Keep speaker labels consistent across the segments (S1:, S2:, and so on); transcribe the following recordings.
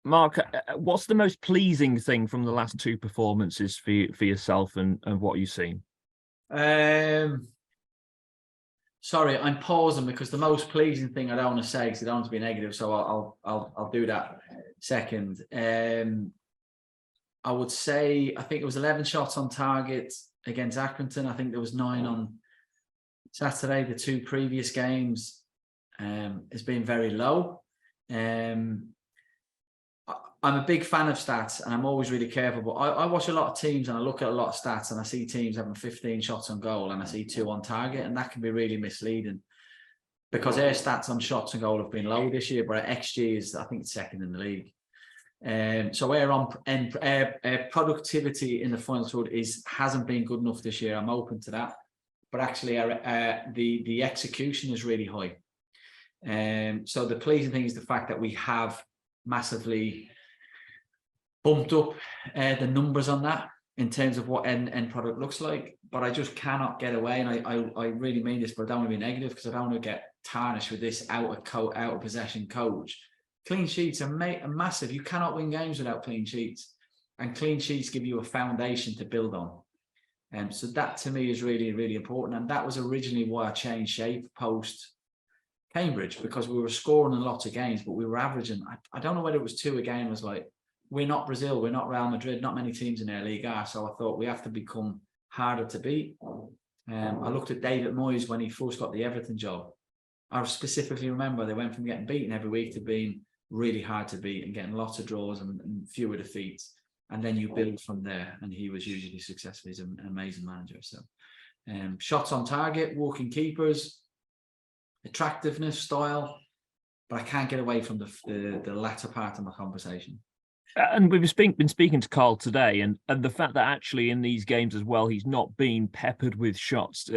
S1: Mark, what's the most pleasing thing from the last two performances for yourself and what you've seen?
S2: Um, Sorry, I'm pausing because the most pleasing thing I don't want to say because I don't want to be negative, so I'll do that second. I would say I think it was 11 shots on target against Accrington. I think there was 9 on Saturday. The two previous games has been very low. I'm a big fan of stats and I'm always really careful, but I watch a lot of teams and I look at a lot of stats and I see teams having 15 shots on goal and I see 2 on target, and that can be really misleading because their stats on shots on goal have been low this year, but XG is, I think, second in the league. So our productivity in the final third hasn't been good enough this year. I'm open to that, but actually the execution is really high. So the pleasing thing is the fact that we have massively bumped up the numbers on that in terms of what end product looks like, but I just cannot get away, and I really mean this, but I don't want to be negative because I don't want to get tarnished with this out of possession coach. Clean sheets are massive. You cannot win games without clean sheets, and clean sheets give you a foundation to build on. So that to me is really, really important, and that was originally why I changed shape post Cambridge, because we were scoring in lots of games, but we were averaging, I don't know whether it was 2 a game, was like, we're not Brazil, we're not Real Madrid, not many teams in our league are, so I thought we have to become harder to beat. I looked at David Moyes when he first got the Everton job. I specifically remember they went from getting beaten every week to being really hard to beat and getting lots of draws and fewer defeats, and then you build from there, and he was usually successful. He's an amazing manager. So shots on target, walking keepers, attractiveness, style, but I can't get away from the latter part of my conversation.
S1: And we've been speaking to Carl today, and the fact that actually in these games as well, he's not been peppered with shots,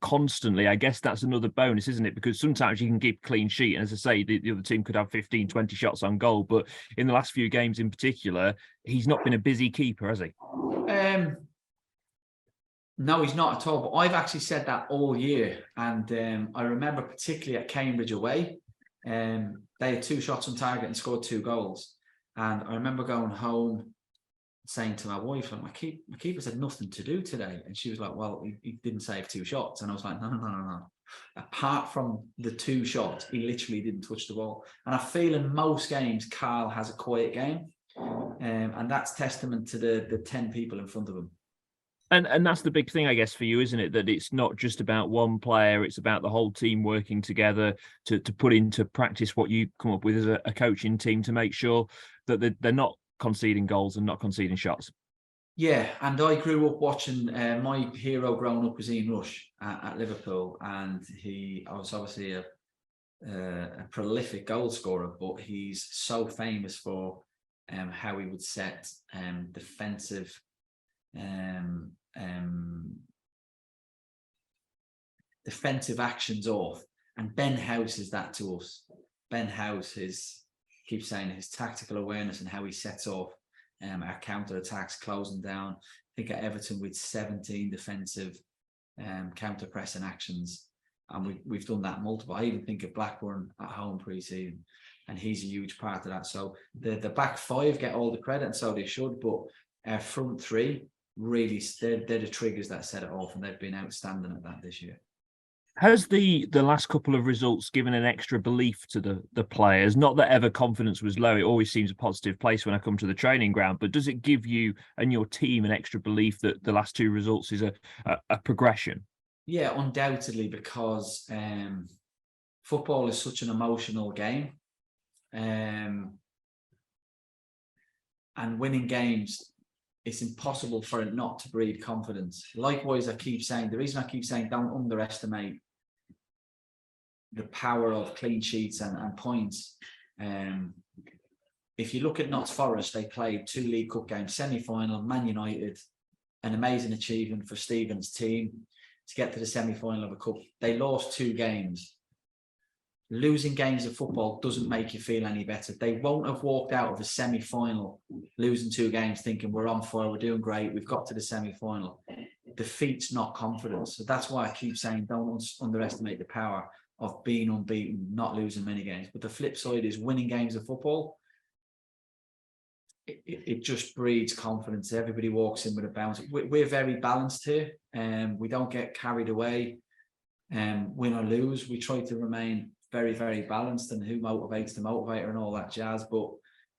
S1: constantly. I guess that's another bonus, isn't it? Because sometimes you can keep clean sheet, and as I say, the other team could have 15, 20 shots on goal, but in the last few games in particular, he's not been a busy keeper, has he?
S2: No, he's not at all. But I've actually said that all year, and I remember particularly at Cambridge away, they had 2 shots on target and scored 2 goals. And I remember going home saying to my wife, like, my keeper's had nothing to do today. And she was like, well, he didn't save 2 shots. And I was like, no. Apart from the 2 shots, he literally didn't touch the ball. And I feel in most games, Carl has a quiet game. And that's testament to the 10 people in front of him.
S1: And that's the big thing, I guess, for you, isn't it? That it's not just about one player; it's about the whole team working together to put into practice what you come up with as a coaching team to make sure that they're not conceding goals and not conceding shots.
S2: Yeah, and I grew up watching. My hero growing up was Ian Rush at Liverpool, and I was obviously a prolific goal scorer, but he's so famous for how he would set defensive. Defensive actions off, and Ben House is that to us. Ben House keeps saying his tactical awareness and how he sets off our counter attacks, closing down. I think at Everton with 17 defensive counter pressing actions, and we've done that multiple. I even think of Blackburn at home pre-season, and he's a huge part of that. So the back 5 get all the credit, and so they should, but our front 3 really, they're the triggers that set it off, and they've been outstanding at that this year.
S1: Has the last couple of results given an extra belief to the players? Not that ever confidence was low. It always seems a positive place when I come to the training ground, but does it give you and your team an extra belief that the last 2 results is a progression?
S2: Yeah, undoubtedly, because football is such an emotional game. And winning games, it's impossible for it not to breed confidence. Likewise, the reason I keep saying don't underestimate the power of clean sheets and points. If you look at Notts Forest, they played 2 League Cup games, semi-final, Man United, an amazing achievement for Stephen's team to get to the semi-final of a cup. They lost 2 games. Losing games of football doesn't make you feel any better. They won't have walked out of a semi-final losing 2 games thinking we're on fire, we're doing great, we've got to the semi-final. Defeat's not confidence. So that's why I keep saying don't underestimate the power of being unbeaten, not losing many games. But the flip side is winning games of football. it just breeds confidence. Everybody walks in with a bounce. We're very balanced here, and we don't get carried away. Win or lose, we try to remain very, very balanced, and who motivates the motivator and all that jazz. But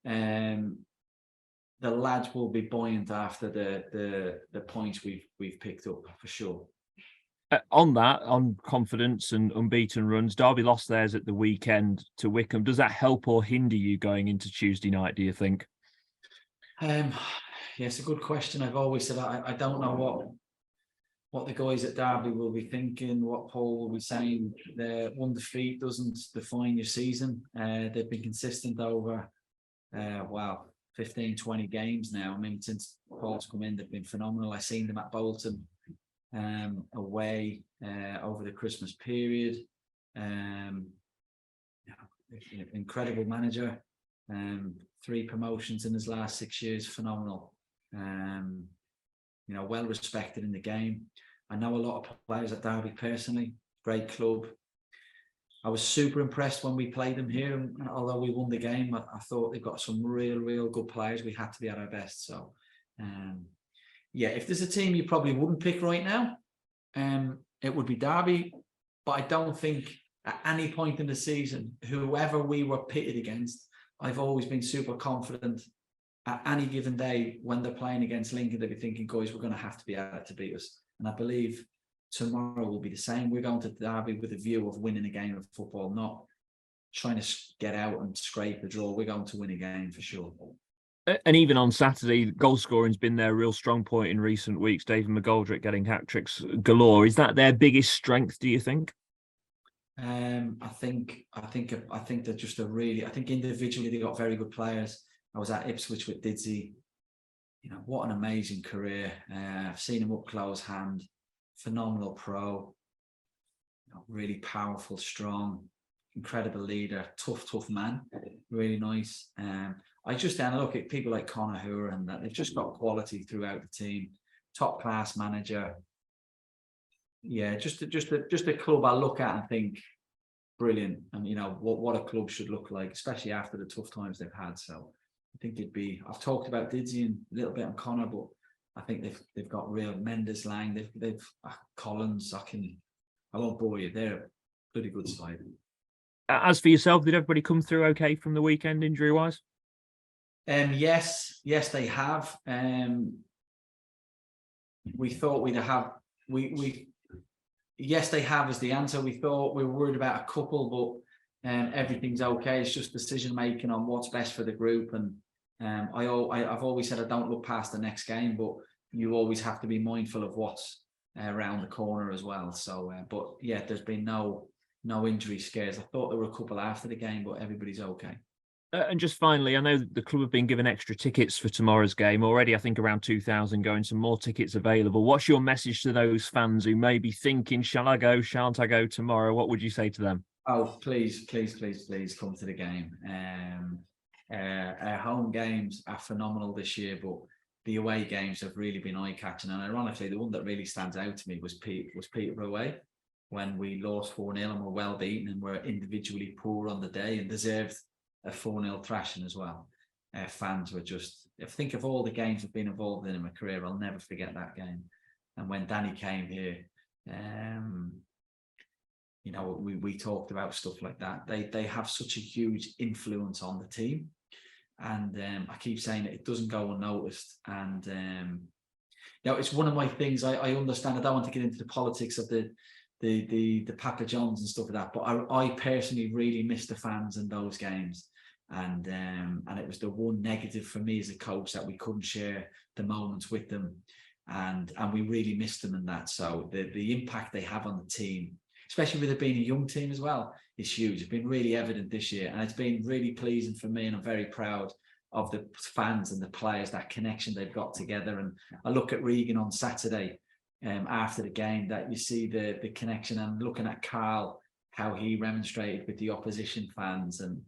S2: the lads will be buoyant after the points we've picked up for sure.
S1: On that, on confidence and unbeaten runs, Derby lost theirs at the weekend to Wycombe. Does that help or hinder you going into Tuesday night, do you think?
S2: Yeah, it's a good question. I've always said I don't know what the guys at Derby will be thinking, what Paul will be saying. The one defeat doesn't define your season. They've been consistent over 15, 20 games now. I mean, since Paul's come in, they've been phenomenal. I've seen them at Bolton away over the Christmas period. Incredible manager. 3 promotions in his last 6 years, phenomenal. Well respected in the game. I know a lot of players at Derby personally. Great club. I was super impressed when we played them here, and although we won the game, I thought they've got some real good players. We had to be at our best. So, if there's a team you probably wouldn't pick right now, it would be Derby. But I don't think at any point in the season, whoever we were pitted against, I've always been super confident. At any given day when they're playing against Lincoln, they'll be thinking, guys, we're going to have to be at it to beat us. And I believe tomorrow will be the same. We're going to Derby with a view of winning a game of football, not trying to get out and scrape a draw. We're going to win a game for sure.
S1: And even on Saturday, goal scoring's been their real strong point in recent weeks. David McGoldrick getting hat-tricks galore. Is that their biggest strength, do you think?
S2: I think they're just I think individually they got very good players. I was at Ipswich with Didsey. What an amazing career. I've seen him up close hand. Phenomenal pro. Really powerful, strong, incredible leader. Tough man. Really nice. I look at people like Conor Hoare, and that they've just got quality throughout the team. Top class manager. Yeah, just a club I look at and think brilliant. And what a club should look like, especially after the tough times they've had. So I think I've talked about Didsey and a little bit on Connor, but I think they've got real Mendes, Lang, they've Collins. I won't bore you. They're a pretty good side.
S1: As for yourself, did everybody come through okay from the weekend injury wise?
S2: Yes, they have. We thought we'd have yes, they have is the answer. We thought we were worried about a couple, but everything's okay. It's just decision making on what's best for the group. And I've always said I don't look past the next game, but you always have to be mindful of what's around the corner as well. So, but yeah, there's been no injury scares. I thought there were a couple after the game, but everybody's okay.
S1: And just finally, I know the club have been given extra tickets for tomorrow's game already. I think around 2,000 going, some more tickets available. What's your message to those fans who may be thinking, shall I go, shan't I go tomorrow? What would you say to them?
S2: Oh, please come to the game. Our home games are phenomenal this year, but the away games have really been eye-catching. And ironically, the one that really stands out to me was Peterborough away, when we lost 4-0 and were well beaten and were individually poor on the day and deserved a 4-0 thrashing as well. Fans were just, if I think of all the games I've been involved in my career, I'll never forget that game. And when Danny came here, we talked about stuff like that. They have such a huge influence on the team. And I keep saying it doesn't go unnoticed. And it's one of my things. I understand. I don't want to get into the politics of the Papa Johns and stuff like that, but I personally really miss the fans in those games. And it was the one negative for me as a coach, that we couldn't share the moments with them, and we really missed them in that. So the impact they have on the team, especially with it being a young team as well, is huge. It's been really evident this year, and it's been really pleasing for me, and I'm very proud of the fans and the players, that connection they've got together. And I look at Regan on Saturday after the game, that you see the connection, and looking at Carl, how he remonstrated with the opposition fans, and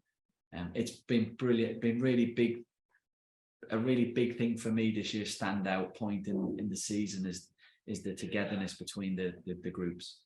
S2: it's been brilliant. It's been a really big thing for me this year. Standout point in the season is the togetherness between the groups.